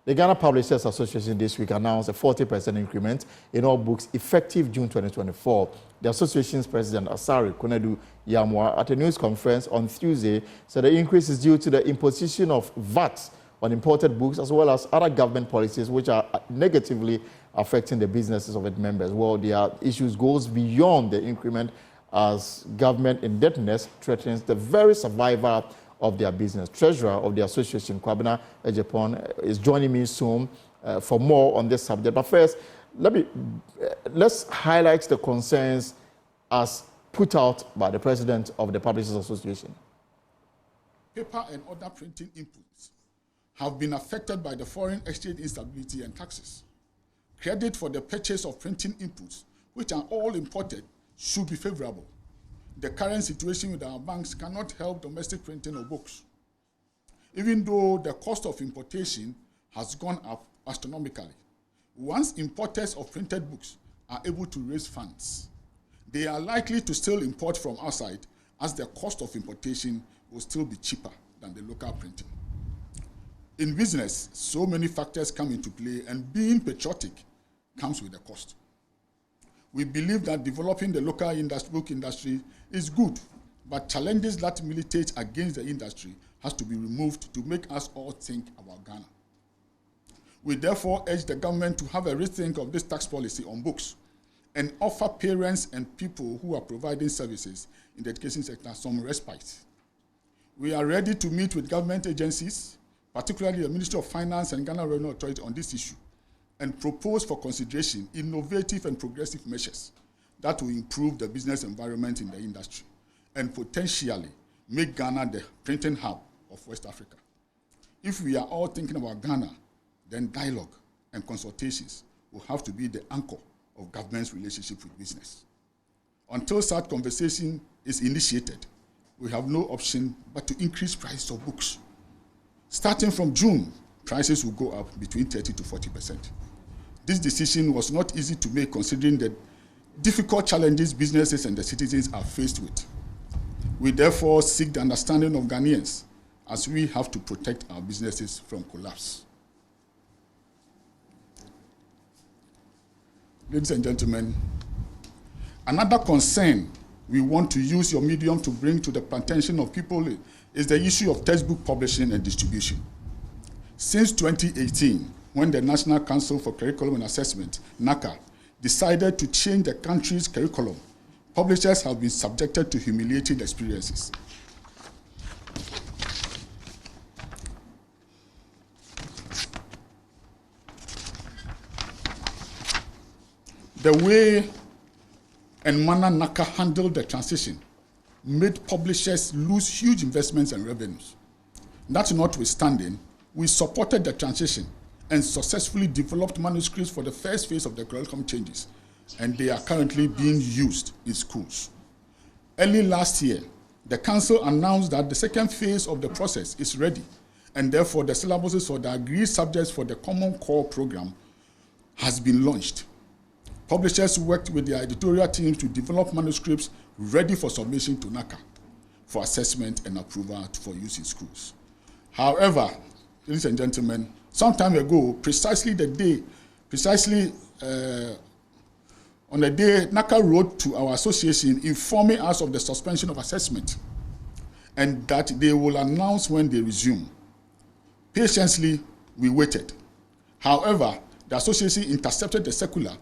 The Ghana Publishers Association this week announced a 40% increment in all books effective June 2024. The association's president, Asari Konedu Yamwa, at a news conference on Tuesday, said the increase is due to the imposition of VAT on imported books as well as other government policies which are negatively affecting the businesses of its members. Well, their issues goes beyond the increment as government indebtedness threatens the very survival of their business. Treasurer of the association, Kwabena Ejepon, is joining me soon for more on this subject. But first, let's highlight the concerns as put out by the president of the Publishers Association. Paper and other printing inputs have been affected by the foreign exchange instability and taxes. Credit for the purchase of printing inputs, which are all imported, should be favorable. The current situation with our banks cannot help domestic printing of books. Even though the cost of importation has gone up astronomically, once importers of printed books are able to raise funds, they are likely to still import from outside as the cost of importation will still be cheaper than the local printing. In business, so many factors come into play, and being patriotic comes with a cost. We believe that developing the local book industry is good, but challenges that militate against the industry has to be removed to make us all think about Ghana. We therefore urge the government to have a rethink of this tax policy on books and offer parents and people who are providing services in the education sector some respite. We are ready to meet with government agencies, particularly the Ministry of Finance and Ghana Revenue Authority, on this issue, and propose for consideration innovative and progressive measures that will improve the business environment in the industry and potentially make Ghana the printing hub of West Africa. If we are all thinking about Ghana, then dialogue and consultations will have to be the anchor of government's relationship with business. Until such conversation is initiated, we have no option but to increase prices of books. Starting from June, prices will go up between 30 to 40%. This decision was not easy to make considering the difficult challenges businesses and the citizens are faced with. We therefore seek the understanding of Ghanaians as we have to protect our businesses from collapse. Ladies and gentlemen, another concern we want to use your medium to bring to the attention of people is the issue of textbook publishing and distribution. Since 2018, when the National Council for Curriculum and Assessment, NACA, decided to change the country's curriculum, publishers have been subjected to humiliating experiences. The way and manner NACA handled the transition made publishers lose huge investments and revenues. That notwithstanding, we supported the transition and successfully developed manuscripts for the first phase of the curriculum changes, and they are currently being used in schools. Early last year, the Council announced that the second phase of the process is ready, and therefore the syllabuses for the agreed subjects for the Common Core program has been launched. Publishers worked with their editorial teams to develop manuscripts ready for submission to NACA for assessment and approval for use in schools. However, ladies and gentlemen, some time ago, precisely on the day NACA wrote to our association informing us of the suspension of assessment and that they will announce when they resume. Patiently, we waited. However, the association intercepted the circular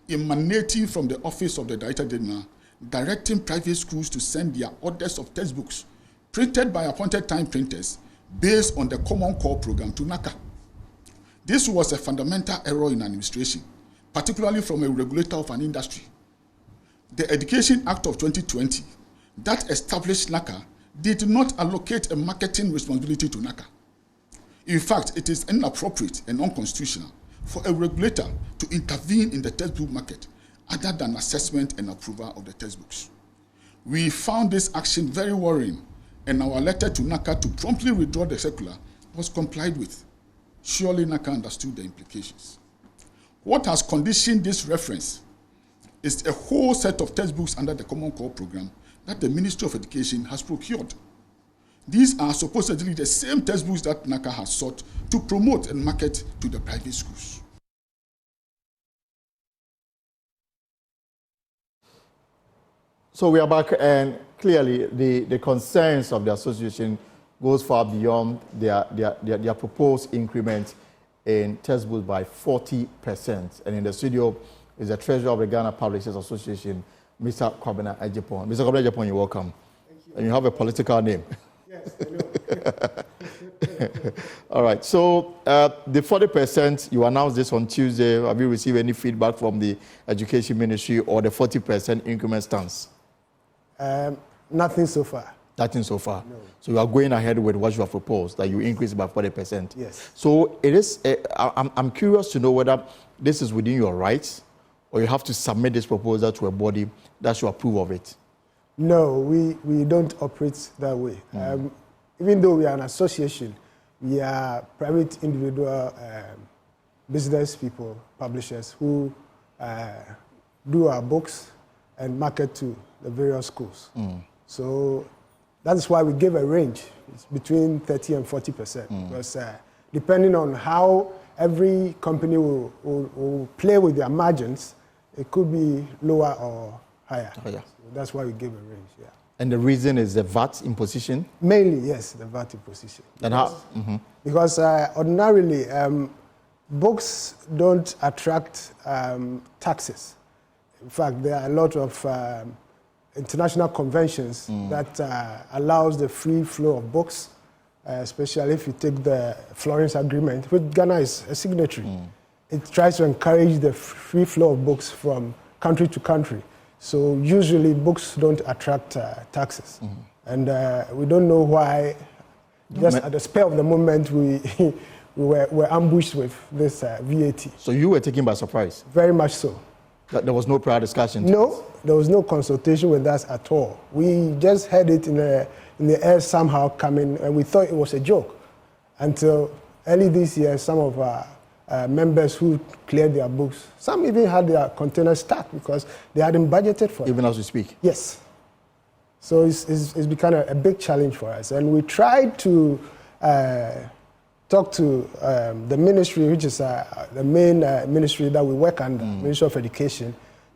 emanating from the Office of the Director General, directing private schools to send their orders of textbooks printed by appointed time printers based on the Common Core program to NACA. This was a fundamental error in administration, particularly from a regulator of an industry. The Education Act of 2020 that established NACA did not allocate a marketing responsibility to NACA. In fact, it is inappropriate and unconstitutional for a regulator to intervene in the textbook market other than assessment and approval of the textbooks. We found this action very worrying, and our letter to NACA to promptly withdraw the circular was complied with. Surely NACA understood the implications. What has conditioned this reference is a whole set of textbooks under the Common Core program that the Ministry of Education has procured. These are supposedly the same textbooks that NACA has sought to promote and market to the private schools. So we are back, and clearly the concerns of the association goes far beyond their proposed increment in textbooks by 40%. And in the studio is the treasurer of the Ghana Publishers Association, Mr. Kwabena Ejapon. Mr. Kwabena Ejapon, you're welcome. You. And you have a political name. Yes, I know. All right. So the 40%, you announced this on Tuesday. Have you received any feedback from the Education Ministry or the 40% increment stance? Nothing so far. Nothing so far. No. So you are going ahead with what you have proposed, that you increase by 40%. Yes. So it is. I'm curious to know whether this is within your rights, or you have to submit this proposal to a body that should approve of it. No, we don't operate that way. Even though we are an association, we are private individual business people, publishers who do our books and market to the various schools. So that is why we give a range. It's between 30 and 40%. Because depending on how every company will play with their margins, it could be lower or higher. Oh, yeah. So that's why we give a range, yeah. And the reason is the VAT imposition? Mainly, yes, the VAT imposition. And how? Because ordinarily, books don't attract taxes. In fact, there are a lot of international conventions that allows the free flow of books, especially if you take the Florence Agreement, which Ghana is a signatory. It tries to encourage the free flow of books from country to country. So usually books don't attract taxes. And we don't know why, just at the spur of the moment, we were ambushed with this VAT. So you were taken by surprise? Very much so. There was no prior discussion? No, there was no consultation with us at all. We just heard it in the air somehow coming, and we thought it was a joke. Until early this year, some of our members who cleared their books, some even had their containers stuck because they hadn't budgeted for it. Even as we speak? Yes. So it's become a big challenge for us. And we tried to talk to the ministry, which is the main ministry that we work under, Ministry of Education,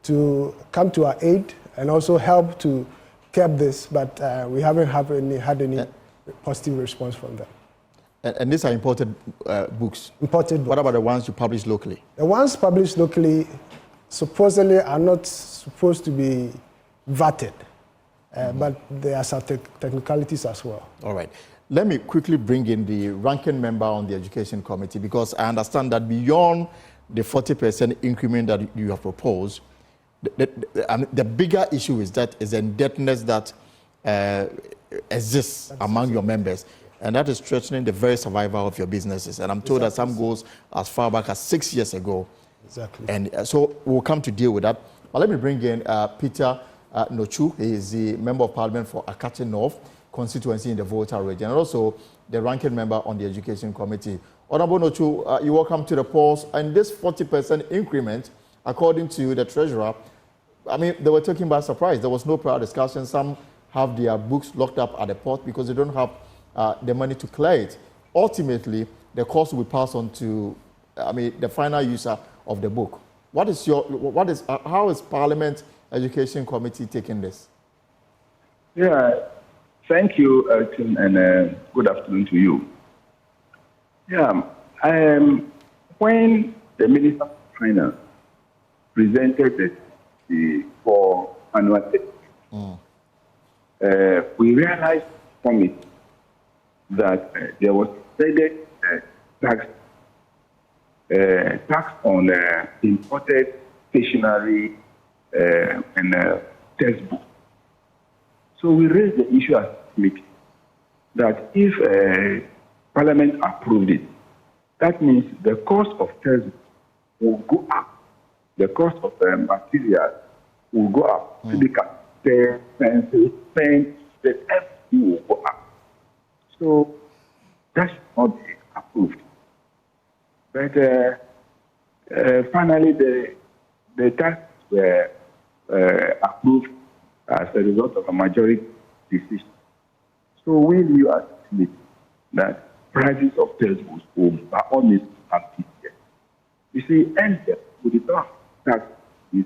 to come to our aid and also help to curb this, but we haven't had any positive response from them. And these are imported books? Imported books. What about the ones you publish locally? The ones published locally supposedly are not supposed to be VATed, but there are some technicalities as well. All right. Let me quickly bring in the ranking member on the Education Committee, because I understand that beyond the 40% increment that you have proposed, the bigger issue is the indebtedness that exists among your members. And that is threatening the very survival of your businesses. And I'm told that some goes as far back as 6 years ago. Exactly. And so we'll come to deal with that. But let me bring in Peter Nochu. He is the Member of Parliament for Akache North constituency in the Volta region, and also the ranking member on the Education Committee. Honorable Nochu, you're welcome to the polls. And this 40% increment, according to the treasurer, I mean, they were taken by surprise. There was no prior discussion. Some have their books locked up at the port because they don't have the money to clear it. Ultimately, the cost will pass on to, the final user of the book. How is Parliament Education Committee taking this? Yeah, thank you, Tim, and good afternoon to you. Yeah, when the Minister of Finance presented the 4 annual textbooks, we realized from it that there was tax on imported stationery and textbooks. So we raised the issue as a committee that if Parliament approved it, that means the cost of textbooks will go up. The cost of materials will go up. Pens, pencils, pen, everything will go up. So that should not be approved. But finally, the tax were approved as a result of a majority decision. So we knew at that prices of textbooks will by all means have this year. You see, and we did not tax these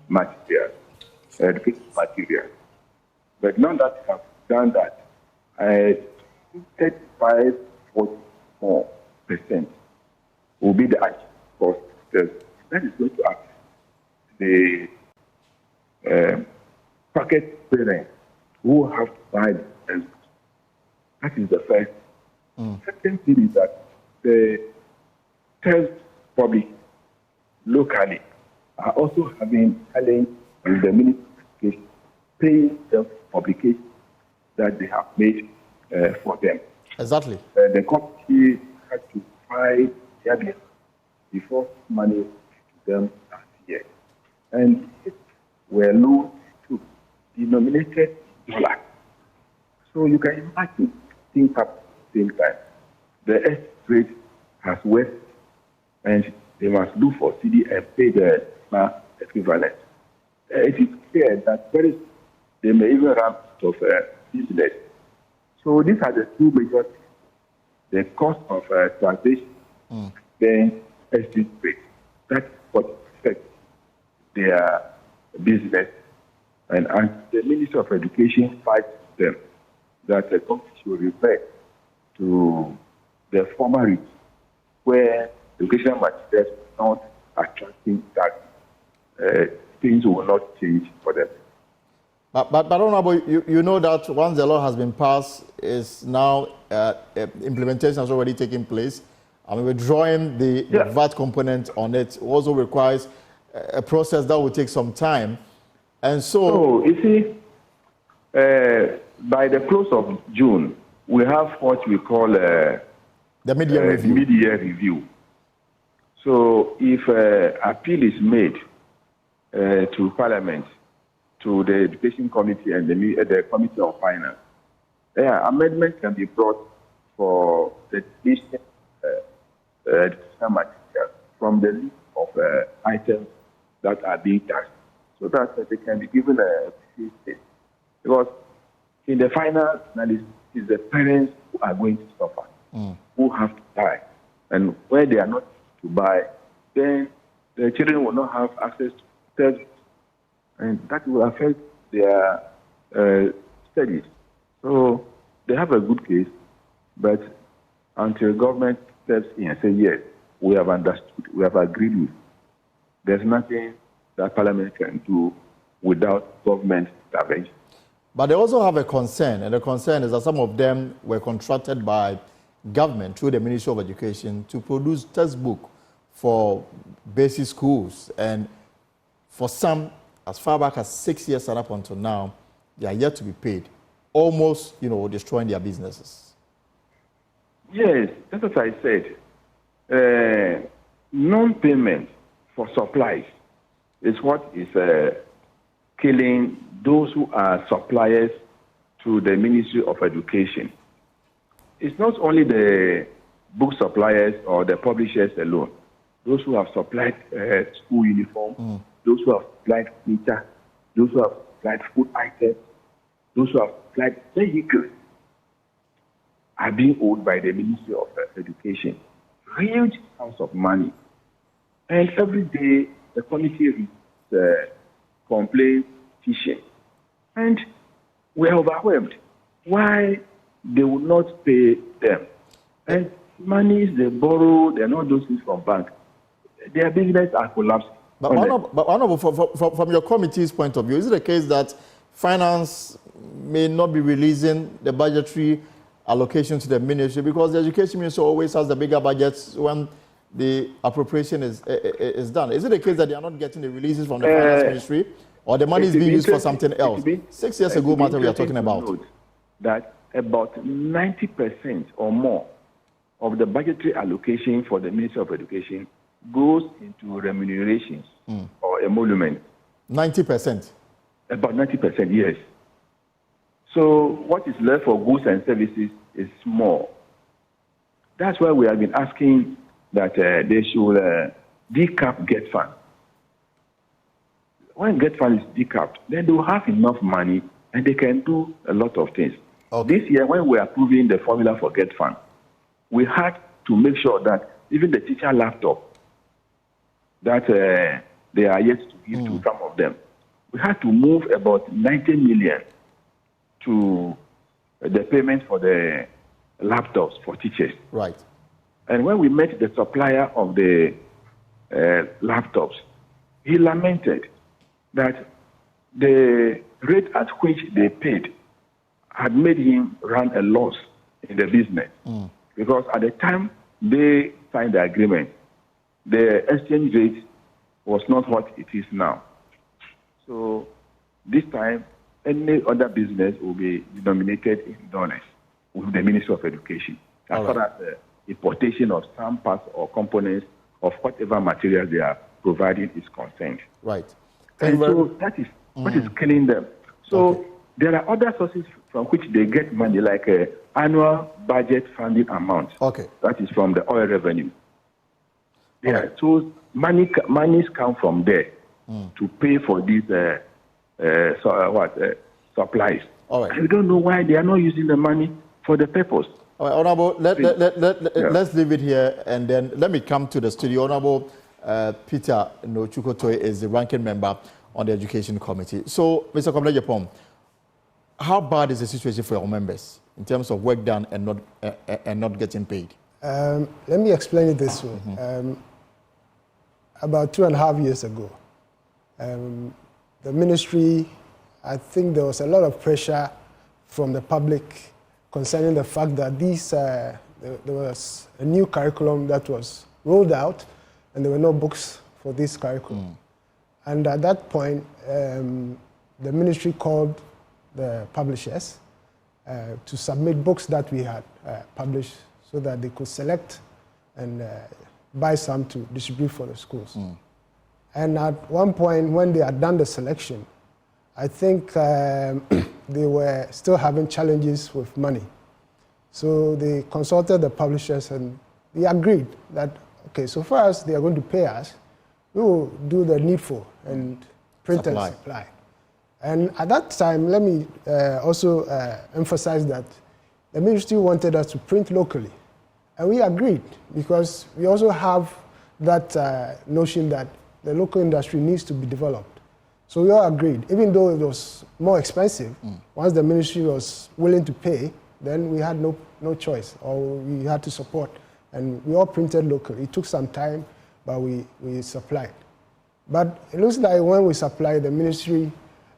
materials, education materials. But now that we have done that, 35-44% will be the actual cost. That is going to affect the packet parents who have to buy the textbooks. That is the first. Second thing is that the test public locally are also having challenge with the Ministry of Education, paying the publications that they have made for them. Exactly. The company had to buy their bill before money to them last year. And it were loans to denominated dollar. So you can imagine things happen at the same time. The exchange rate has worsened, and they must look for CD and pay the equivalent. It is clear that very soon they may even run out of business. So these are the two major things: the cost of translation, then exchange rate. That's what affects their business. And as the Ministry of Education fights them, that the company should revert to the former regime where educational materials are not attracting that things will not change for them. But Honorable, you know that once the law has been passed, is now implementation has already taken place. I mean, withdrawing the VAT component on it also requires a process that will take some time. And so you see, by the close of June, we have what we call the mid-year review. So if appeal is made to Parliament, to the Education Committee and the Committee of Finance, amendments can be brought for the education material from the list of items that are being taxed, so that they can be given a free state. Because in the final analysis, it's the parents who are going to suffer, who have to buy. And where they are not to buy, then the children will not have access to textbooks, and that will affect their studies. So they have a good case, but until government steps in and says, yes, we have understood, we have agreed with, there's nothing that Parliament can do without government intervention. But they also have a concern, and the concern is that some of them were contracted by government through the Ministry of Education to produce textbook for basic schools. And for some, as far back as 6 years and up until now, they are yet to be paid, almost, destroying their businesses. Yes, that's what I said. Non-payment for supplies is what is killing those who are suppliers to the Ministry of Education. It's not only the book suppliers or the publishers alone. Those who have supplied school uniform, those who have supplied furniture, those who have supplied food items, those who have supplied vehicles are being owed by the Ministry of Education huge amounts of money. And every day the committee complains, petition, and we are overwhelmed. Why they will not pay them? And monies they borrow, they are not those things from bank. Their business are collapsing. But from your committee's point of view, is it the case that finance may not be releasing the budgetary allocation to the ministry because the education ministry always has the bigger budgets when the appropriation is done? Is it the case that they are not getting the releases from the finance ministry, or the money is being used for something else? 6 years ago, matter we are talking about. That about 90% or more of the budgetary allocation for the Ministry of Education goes into remunerations or emoluments. 90%? About 90%, yes. So what is left for goods and services is small. That's why we have been asking that they should decap GET fund. When GET fund is decapped, then they will have enough money and they can do a lot of things. Okay. This year, when we are approving the formula for Get Fund, we had to make sure that even the teacher laptop that they are yet to give to some of them, we had to move about 90 million to the payment for the laptops for teachers. Right. And when we met the supplier of the laptops, he lamented that the rate at which they paid had made him run a loss in the business. Because at the time they signed the agreement, the exchange rate was not what it is now. So this time, any other business will be denominated in dollars with the Ministry of Education, as far as the importation of some parts or components of whatever material they are providing is concerned. Right. And so that is what is killing them. So there are other sources from which they get money, like annual budget funding amount. Okay. That is from the oil revenue. Yeah. So monies come from there to pay for these supplies. All right. I don't know why they are not using the money for the purpose. All right, Honorable, let's leave it here, and then let me come to the studio. Honorable Peter Nochukotoye is the ranking member on the Education Committee. So, Mr. Komle Japon, how bad is the situation for your members in terms of work done and not getting paid? Let me explain it this way. About 2.5 years ago, the ministry, I think there was a lot of pressure from the public concerning the fact that there was a new curriculum that was rolled out, and there were no books for this curriculum. And at that point, the ministry called the publishers to submit books that we had published so that they could select and buy some to distribute for the schools. And at one point, when they had done the selection, I think they were still having challenges with money. So they consulted the publishers and they agreed that, okay, so far as they are going to pay us, we will do the needful and print and supply. And at that time, let me also emphasize that the ministry wanted us to print locally. And we agreed because we also have that notion that the local industry needs to be developed. So we all agreed, even though it was more expensive, once the ministry was willing to pay, then we had no choice, or we had to support. And we all printed locally. It took some time, but we supplied. But it looks like when we supplied, the ministry,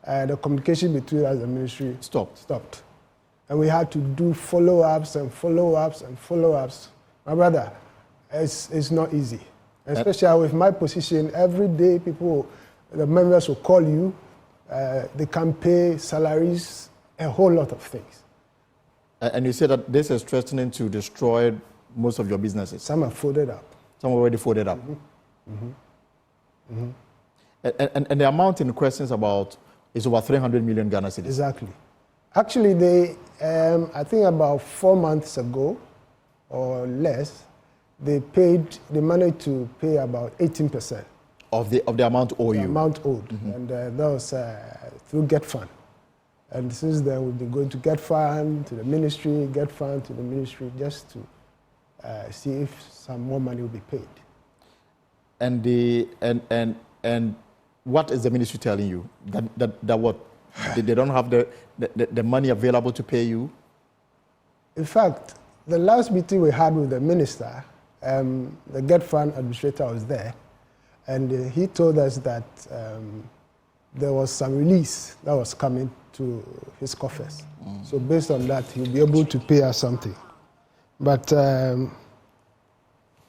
the communication between us and the ministry stopped. And we had to do follow-ups and follow-ups and follow-ups. My brother, it's not easy. Especially with my position, every day the members will call you, they can pay salaries, a whole lot of things. And you said that this is threatening to destroy most of your businesses. Some are folded up. Some already folded up. And the amount in question is over 300 million Ghana cedis. Exactly. Actually, they, I think about 4 months ago or less, they managed to pay about 18% of the amount owed you. The amount owed, and that was through Get Fund. And since then, we've been going to Get Fund to the ministry, Get Fund to the ministry, just to see if some more money will be paid. And what is the ministry telling you? That what? They don't have the money available to pay you? In fact, the last meeting we had with the minister, the Get Fund administrator was there, and he told us that there was some release that was coming to his coffers. So based on that, he'll be able to pay us something. But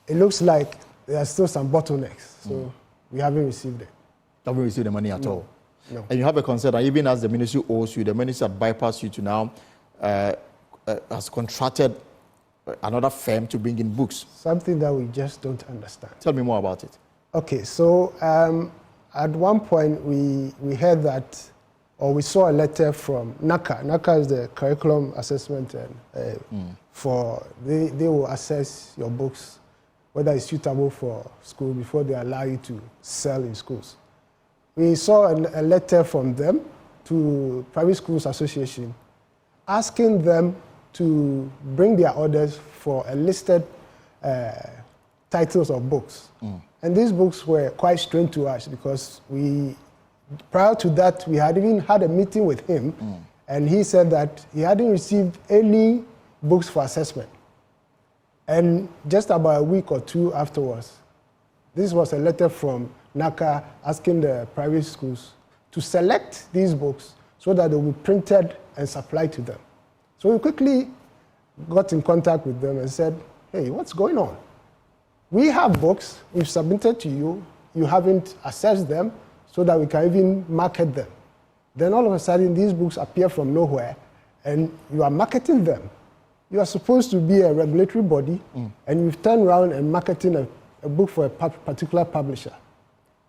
it looks like there are still some bottlenecks, so we haven't received it. Haven't received the money at all? No. And you have a concern that even as the ministry owes you, the ministry had bypassed you to now has contracted another firm to bring in books. Something that we just don't understand. Tell me more about it. Okay, so at one point we heard that, or we saw a letter from NACA. NACA is the curriculum assessment, and they will assess your books, whether it's suitable for school before they allow you to sell in schools. We saw a letter from them to Private Schools Association asking them to bring their orders for a listed titles of books. And these books were quite strange to us because prior to that, we had even had a meeting with him, and he said that he hadn't received any books for assessment. And just about a week or two afterwards, this was a letter from NACA asking the private schools to select these books so that they will be printed and supplied to them. So we quickly got in contact with them and said, hey, what's going on? We have books we've submitted to you, you haven't assessed them so that we can even market them. Then all of a sudden these books appear from nowhere and you are marketing them. You are supposed to be a regulatory body and you've turned around and marketing a book for a particular publisher.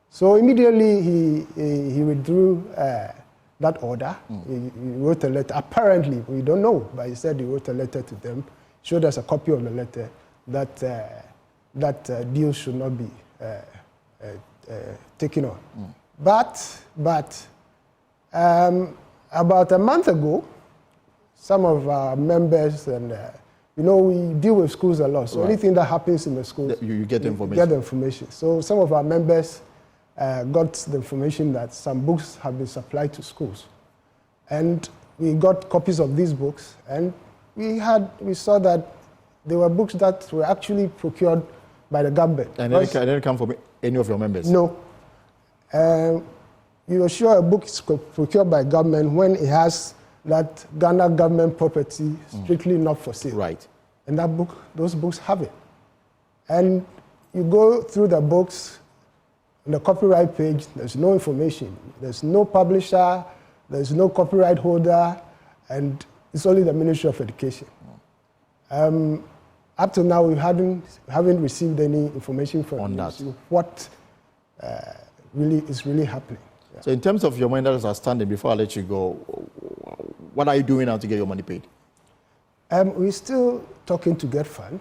So immediately he withdrew that order. He wrote a letter, apparently, we don't know, but he said he wrote a letter to them, showed us a copy of the letter that deal should not be taken on. But about a month ago, some of our members, and we deal with schools a lot, so anything that happens in the schools, you get information. Get the information. So some of our members got the information that some books have been supplied to schools. And we got copies of these books, and we saw that they were books that were actually procured by the government. And they didn't come from any of your members? No. You are sure a book is procured by government when it has that Ghana government property strictly not for sale. Right. And those books have it. And you go through the books, on the copyright page, there's no information. There's no publisher, there's no copyright holder, and it's only the Ministry of Education. Up to now, we haven't received any information from what is really happening. Yeah. So in terms of your money that is outstanding, before I let you go, what are you doing now to get your money paid? We're still talking to get fund,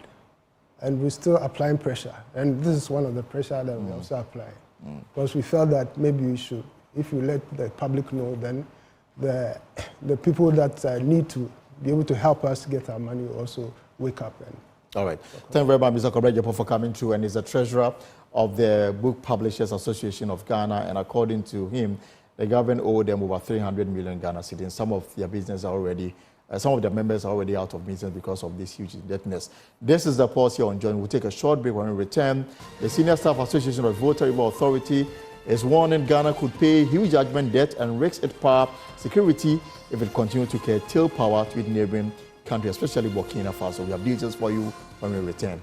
and we're still applying pressure. And this is one of the pressure that we also apply. Because we felt that maybe we should, if we let the public know, then the people that need to be able to help us get our money will also wake up. All right. Thank you very much, Mr. Kobrejepo, for coming through, and he's the treasurer of the Book Publishers Association of Ghana, and according to him, the government owed them over 300 million Ghana cedis. Some of their business are already, some of their members are already out of business because of this huge indebtedness. This is the pause here on Join. We'll take a short break. When we return, the Senior Staff Association of Voter Review Authority is warning Ghana could pay huge judgment debt and risk its power security if it continues to curtail power to its neighboring country, especially Burkina Faso. We have details for you when we return.